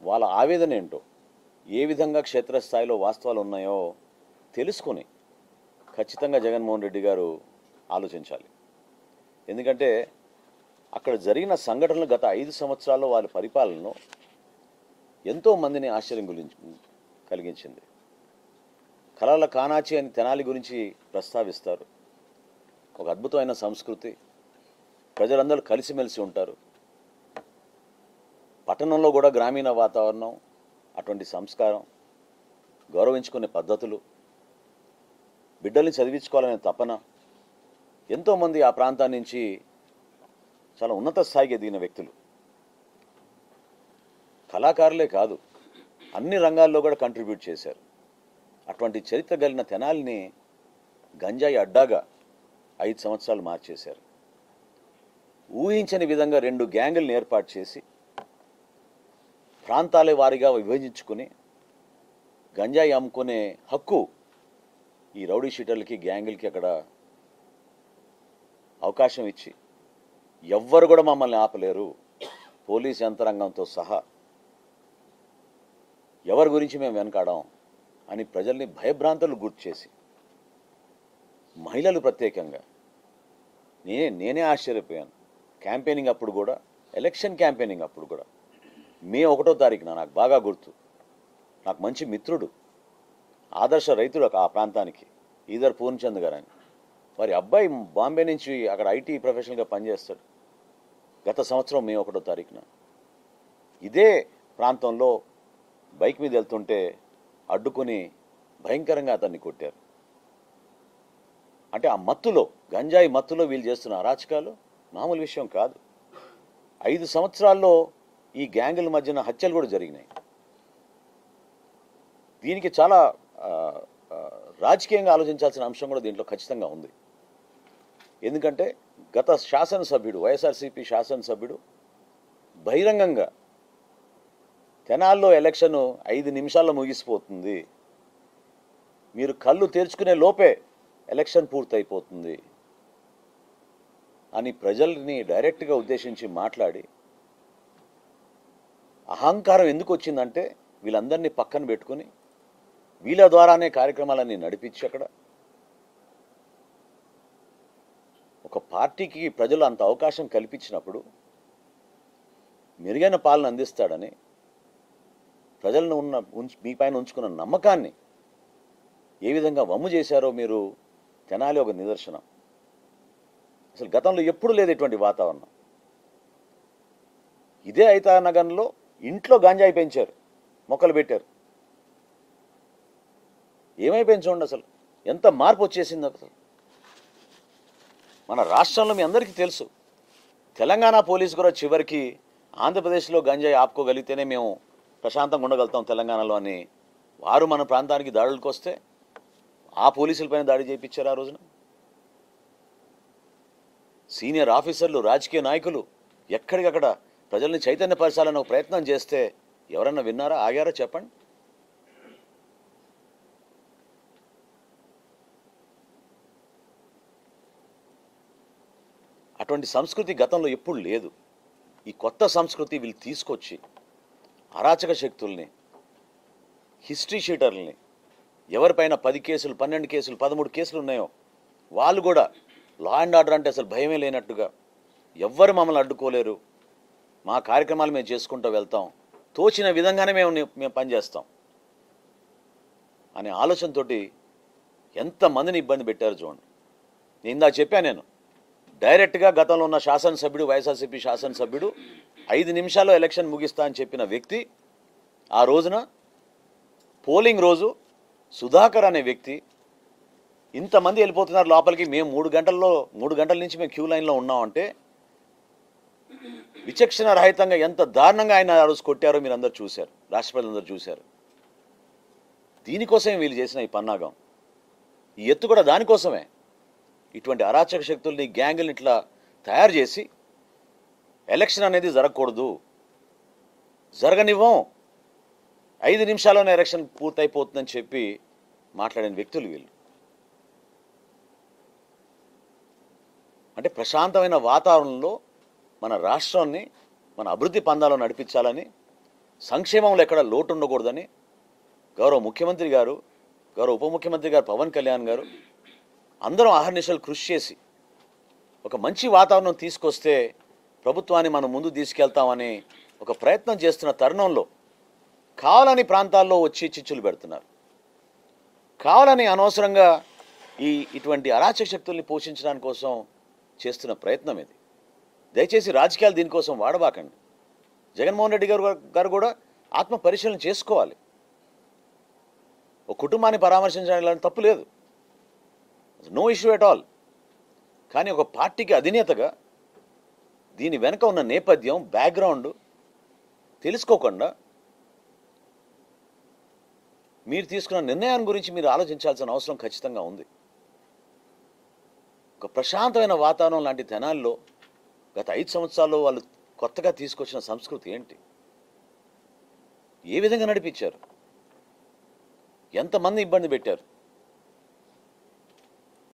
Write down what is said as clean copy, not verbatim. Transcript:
వాళ్ళ ఆవేదన ఏంటో, ఏ విధంగా క్షేత్రస్థాయిలో వాస్తవాలు ఉన్నాయో తెలుసుకొని ఖచ్చితంగా జగన్మోహన్ రెడ్డి గారు ఆలోచించాలి. ఎందుకంటే అక్కడ జరిగిన సంఘటనలు గత 5 సంవత్సరాల్లో వాళ్ళ పరిపాలనలో ఎంతో మందిని ఆశ్చర్యం కలిగించింది. కలల కానాచి అని తెనాలి గురించి ప్రస్తావిస్తారు. ఒక అద్భుతమైన సంస్కృతి, ప్రజలందరూ కలిసిమెలిసి ఉంటారు. పట్టణంలో కూడా గ్రామీణ వాతావరణం, అటువంటి సంస్కారం, గౌరవించుకునే పద్ధతులు, బిడ్డల్ని చదివించుకోవాలనే తపన, ఎంతోమంది ఆ ప్రాంతాన్ని నుంచి చాలా ఉన్నత స్థాయికి ఎదిగిన వ్యక్తులు. కళాకారులే కాదు, అన్ని రంగాల్లో కూడా కంట్రిబ్యూట్ చేశారు. అటువంటి చరిత్ర కలిగిన తెనాలిని గంజాయి అడ్డాగా 5 సంవత్సరాలు మార్చేశారు. ఊహించని విధంగా 2 గ్యాంగులను ఏర్పాటు చేసి ప్రాంతాల వారీగా విభజించుకుని గంజాయి అమ్ముకునే హక్కు ఈ రౌడీ షీటర్లకి, గ్యాంగులకి అక్కడ అవకాశం ఇచ్చి ఎవ్వరు కూడా మమ్మల్ని ఆపలేరు, పోలీస్ యంత్రాంగంతో సహా ఎవరి గురించి మేము వెనకాడాం అని ప్రజల్ని భయభ్రాంతులు గుర్తు చేసి, మహిళలు ప్రత్యేకంగా నేనే ఆశ్చర్యపోయాను. క్యాంపెయినింగ్ అప్పుడు కూడా, ఎలక్షన్ క్యాంపెయినింగ్ అప్పుడు కూడా, మే 1వ తారీఖున నాకు బాగా గుర్తు, నాకు మంచి మిత్రుడు, ఆదర్శ రైతుడు ఆ ప్రాంతానికి, ఈదర్ పూర్ణచంద్ గారు అని, వారి అబ్బాయి బాంబే నుంచి అక్కడ ఐటీ ప్రొఫెషనల్గా పనిచేస్తాడు. గత సంవత్సరం మే 1వ తారీఖున ఇదే ప్రాంతంలో బైక్ మీద వెళ్తుంటే అడ్డుకొని భయంకరంగా అతన్ని కొట్టారు. అంటే ఆ మత్తులో, గంజాయి మత్తులో వీళ్ళు చేస్తున్న అరాచకాలు మామూలు విషయం కాదు. 5 సంవత్సరాల్లో ఈ గ్యాంగుల మధ్యన హత్యలు కూడా జరిగినాయి. దీనికి చాలా రాజకీయంగా ఆలోచించాల్సిన అంశం కూడా దీంట్లో ఖచ్చితంగా ఉంది. ఎందుకంటే గత శాసనసభ్యుడు, వైఎస్ఆర్సీపీ శాసనసభ్యుడు బహిరంగంగా తెనాల్లో ఎలక్షన్ 5 నిమిషాల్లో ముగిసిపోతుంది, మీరు కళ్ళు తెరుచుకునే లోపే ఎలక్షన్ పూర్తయిపోతుంది అని ప్రజల్ని డైరెక్ట్గా ఉద్దేశించి మాట్లాడి, అహంకారం ఎందుకు వచ్చిందంటే వీళ్ళందరినీ పక్కన పెట్టుకుని వీళ్ళ ద్వారానే కార్యక్రమాలన్నీ నడిపించి అక్కడ ఒక పార్టీకి ప్రజలు అంత అవకాశం కల్పించినప్పుడు మెరుగైన పాలన అందిస్తాడని ప్రజలను మీ పైన ఉంచుకున్న నమ్మకాన్ని ఏ విధంగా వమ్ము చేశారో మీరు తెనాలి ఒక నిదర్శనం. అసలు గతంలో ఎప్పుడు లేదు ఇటువంటి వాతావరణం. ఇదే ఐతానగర్లో ఇంట్లో గంజాయి పెంచారు, మొక్కలు పెట్టారు. ఏమైపోయింది చూడండి, అసలు ఎంత మార్పు వచ్చేసింది. అసలు మన రాష్ట్రంలో మీ అందరికీ తెలుసు, తెలంగాణ పోలీసు కూడా చివరికి ఆంధ్రప్రదేశ్లో గంజాయి ఆపుకోగలిగితేనే మేము ప్రశాంతంగా ఉండగలుగుతాం తెలంగాణలో అని వారు మన ప్రాంతానికి దాడులకు వస్తే ఆ పోలీసులపైన దాడి చేయించారు. ఆ రోజున సీనియర్ ఆఫీసర్లు, రాజకీయ నాయకులు ఎక్కడికక్కడ ప్రజల్ని చైతన్యపరచాలని ఒక ప్రయత్నం చేస్తే ఎవరన్నా విన్నారా, ఆగారా చెప్పండి? అటువంటి సంస్కృతి గతంలో ఎప్పుడు లేదు. ఈ కొత్త సంస్కృతి వీళ్ళు తీసుకొచ్చి అరాచక శక్తుల్ని, హిస్టరీ షీటర్లని, ఎవరిపైన 10 కేసులు, 12 కేసులు, 13 కేసులు ఉన్నాయో వాళ్ళు కూడా లా అండ్ ఆర్డర్ అంటే అసలు భయమే లేనట్టుగా, ఎవ్వరు మమ్మల్ని అడ్డుకోలేరు, మా కార్యక్రమాలు మేము చేసుకుంటూ వెళ్తాం, తోచిన విధంగానే మేము పనిచేస్తాం అనే ఆలోచనతో ఎంతమందిని ఇబ్బంది పెట్టారు చూడండి. నేను ఇందాక చెప్పాను, నేను డైరెక్ట్గా గతంలో ఉన్న శాసనసభ్యుడు, వైఎస్ఆర్సీపీ శాసనసభ్యుడు 5 నిమిషాల్లో ఎలక్షన్ ముగిస్తా అని చెప్పిన వ్యక్తి ఆ రోజున పోలింగ్ రోజు సుధాకర్ అనే వ్యక్తి ఇంతమంది వెళ్ళిపోతున్నారు లోపలికి, మేము 3 గంటల నుంచి మేము క్యూ లైన్లో ఉన్నామంటే విచక్షణ రహితంగా ఎంత దారుణంగా ఆయన ఆ రోజు కొట్టారో మీరు అందరూ చూశారు, రాష్ట్ర ప్రజలందరూ చూశారు. దీనికోసమే వీళ్ళు చేసిన ఈ పన్నాగం, ఈ ఎత్తు కూడా దానికోసమే. ఇటువంటి అరాచక శక్తుల్ని, గ్యాంగుల్ని ఇట్లా తయారు చేసి ఎలక్షన్ అనేది జరగకూడదు, జరగనివ్వం, 5 నిమిషాల్లోనే ఎలక్షన్ పూర్తయిపోతుందని చెప్పి మాట్లాడిన వ్యక్తులు వీళ్ళు. అంటే ప్రశాంతమైన వాతావరణంలో మన రాష్ట్రాన్ని మన అభివృద్ధి పందాలో నడిపించాలని సంక్షేమంలో ఎక్కడ లోటు ఉండకూడదని గౌరవ ముఖ్యమంత్రి గారు, గౌరవ ఉప ముఖ్యమంత్రి గారు పవన్ కళ్యాణ్ గారు అందరం అహర్నిశలు కృషి చేసి ఒక మంచి వాతావరణం తీసుకొస్తే ప్రభుత్వాన్ని మనం ముందు తీసుకెళ్తామని ఒక ప్రయత్నం చేస్తున్న తరుణంలో కావాలని ప్రాంతాల్లో వచ్చి చిచ్చులు పెడుతున్నారు. కావాలని అనవసరంగా ఇటువంటి అరాచక శక్తుల్ని పోషించడానికి కోసం చేస్తున్న ప్రయత్నం ఇది. దయచేసి రాజకీయాలు దీనికోసం వాడబాకండి. జగన్మోహన్ రెడ్డి గారు కూడా ఆత్మ పరిశీలన చేసుకోవాలి. ఒక కుటుంబాన్ని పరామర్శించడానికి తప్పు లేదు, నో ఇష్యూ ఎట్ ఆల్. కానీ ఒక పార్టీకి అధినేతగా దీని వెనక ఉన్న నేపథ్యం, బ్యాక్గ్రౌండ్ తెలుసుకోకుండా మీరు తీసుకున్న నిర్ణయాన్ని గురించి మీరు ఆలోచించాల్సిన అవసరం ఖచ్చితంగా ఉంది. ఒక ప్రశాంతమైన వాతావరణం లాంటి తెనాల్లో గత 5 సంవత్సరాల్లో వాళ్ళు కొత్తగా తీసుకొచ్చిన సంస్కృతి ఏంటి? ఏ విధంగా నడిపించారు? ఎంతమంది ఇబ్బంది పెట్టారు?